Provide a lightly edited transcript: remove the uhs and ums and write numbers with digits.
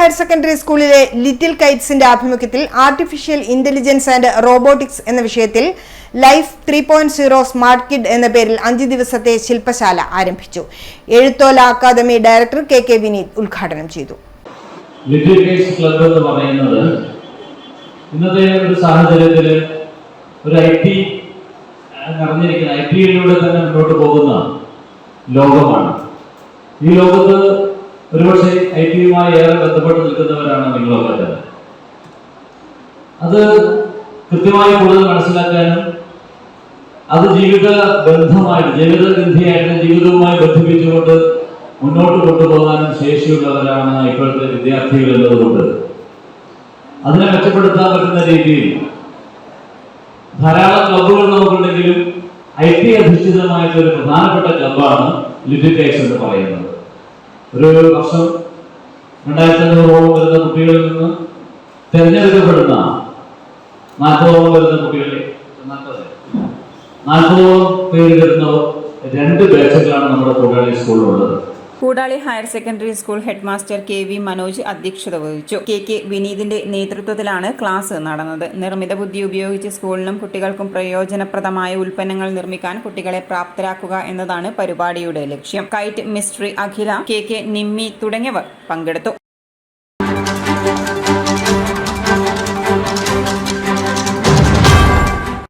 Higher secondary സ്കൂളിലെ little കൈറ്റ്സിന്റെ ആഭിമുഖ്യത്തിൽ artificial intelligence and robotics എന്ന വിഷയത്തിൽ ലൈഫ് 3.0 സ്മാർട്ട് കിഡ് എന്ന പേരിൽ 5 ദിവസത്തെ ശില്പശാല ആരംഭിച്ചു. എഴുത്തോല അക്കാദമി ഡയറക്ടർ കെ വിനീത് ഉദ്ഘാടനം ചെയ്തു. ലിറ്റിൽ കൈറ്റ്സ് ക്ലബ്ബ് എന്ന് പറയുന്നത് ഇന്നത്തെ ഒരു സാഹചര്യത്തിൽ ഒരു ഐടിയിലൂടെ തന്നെ മുന്നോട്ട് പോകുന്ന ലോകമാണ്. ഈ ലോകത്ത് ഒരുപക്ഷെ ഐടിയുമായി ഏറെ ബന്ധപ്പെട്ട് നിൽക്കുന്നവരാണ് നിങ്ങളൊക്കെ തന്നെ. അത് കൃത്യമായി കൂടുതൽ മനസ്സിലാക്കാനും അത് ജീവിതഗന്ധിയായിട്ട് ജീവിതവുമായി ബന്ധിപ്പിച്ചുകൊണ്ട് മുന്നോട്ട് കൊണ്ടുപോകാനും ശേഷിയുള്ളവരാണ് ഇപ്പോഴത്തെ വിദ്യാർത്ഥികൾ എന്നതുകൊണ്ട് അതിനെ മെച്ചപ്പെടുത്താൻ പറ്റുന്ന രീതിയിൽ ധാരാളം ക്ലബ്ബുകൾ നമുക്കുണ്ടെങ്കിലും ഐടി അധിഷ്ഠിതമായിട്ടൊരു പ്രധാനപ്പെട്ട ക്ലബ്ബാണ് ലിറ്റിൽ കൈറ്റ്സ് എന്ന് പറയുന്നത്. ഒരു വർഷം 2500ഓളം വരുന്ന കുട്ടികളിൽ നിന്ന് തിരഞ്ഞെടുക്കപ്പെടുന്ന 40ഓളം വരുന്ന കുട്ടികളെ 40ഓളം പേര് വരുന്ന 2 ബാച്ചുകളാണ് നമ്മുടെ കൂടാളി സ്കൂളിലുള്ളത്. Koodali higher secondary school head master KV Manoj അധ്യക്ഷത വഹിച്ചു. കെ വിനീതിന്റെ നേതൃത്വത്തിലാണ് ക്ലാസ് നടന്നത്. നിർമ്മിത ബുദ്ധി ഉപയോഗിച്ച് സ്കൂളിനും കുട്ടികൾക്കും പ്രയോജനപ്രദമായ ഉൽപ്പന്നങ്ങൾ നിർമ്മിക്കാൻ കുട്ടികളെ പ്രാപ്തരാക്കുക എന്നതാണ് പരിപാടിയുടെ ലക്ഷ്യം. കൈറ്റ് മിസ്ട്രി അഖില, കെ നിമ്മി തുടങ്ങിയവർ പങ്കെടുത്തു.